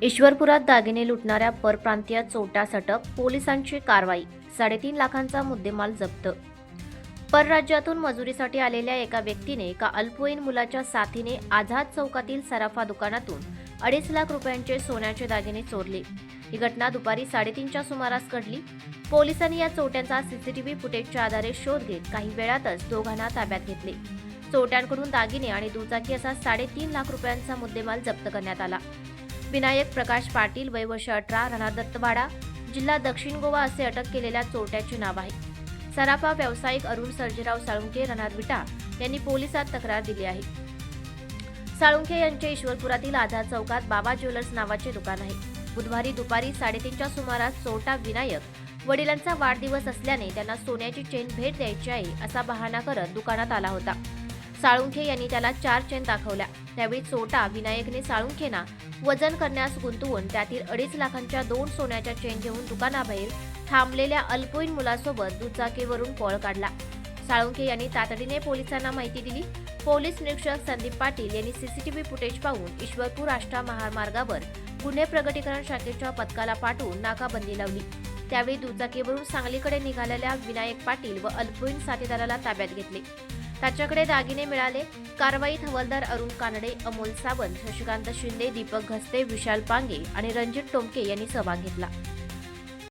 ईश्वरपुरात दागिने लुटणाऱ्या परप्रांतीय चोरट्यास अटक, पोलिसांची कारवाई, 3.5 लाखांचा मुद्देमाल जप्त. परराज्यातून मजुरीसाठी आलेल्या एका व्यक्तीने एका अल्पवयीन मुलाच्या साथीने आझाद चौकातील सराफा दुकानातून 2.5 लाख रुपयांचे सोन्याचे दागिने चोरले. ही घटना दुपारी 3:30च्या सुमारास घडली. पोलिसांनी या चोरट्यांचा सीसीटीव्ही फुटेजच्या आधारे शोध घेत काही वेळातच दोघांना ताब्यात घेतले. चोरट्यांकडून दागिने आणि दुचाकी असा 3.5 लाख रुपयांचा मुद्देमाल जप्त करण्यात आला. विनायक प्रकाश पाटील, वय वर्ष 18, राहणार दत्तवाडा, जिल्हा दक्षिण गोवा असे अटक केलेल्या चोरट्याचे नाव आहे. सराफा व्यावसायिक अरुण सर्जेराव साळुंखे, राहणार विटा यांनी पोलिसात तक्रार दिली आहे. साळुंखे यांचे ईश्वरपुरातील आझाद चौकात बाबा ज्वेलर्स नावाचे दुकान आहे. बुधवारी दुपारी 3:30च्या सुमारास चोरटा विनायक वडिलांचा वाढदिवस असल्याने त्यांना सोन्याची चेन भेट द्यायची आहे असा बहाणा करत दुकानात आला होता. साळुंखे यांनी त्याला 4 चेन दाखवल्या. त्यावेळी चोरटा विनायकने साळुंखेंना वजन करण्यास गुंतवून त्यातील 2.5 लाखांच्या 2 सोन्याच्या चेन घेऊन दुकानाबाहेर थांबलेल्या अल्पवयीन मुलासोबत दुचाकीवरून पळ काढला. साळुंखे यांनी तातडीने पोलिसांना माहिती दिली. पोलीस निरीक्षक संदीप पाटील यांनी सीसीटीव्ही फुटेज पाहून ईश्वरपूर आष्टा महामार्गावर गुन्हे प्रगटीकरण शाखेच्या पथकाला पाठवून नाकाबंदी लावली. त्यावेळी दुचाकीवरून सांगलीकडे निघालेल्या विनायक पाटील व अल्पवयीन साथीदाराला ताब्यात घेतले. त्याच्याकडे दागिने मिळाले. कारवाईत हवालदार अरुण कानडे, अमोल सावंत, शशिकांत शिंदे, दीपक घस्ते, विशाल पांगे आणि रणजित टोमके यांनी सहभाग घेतला.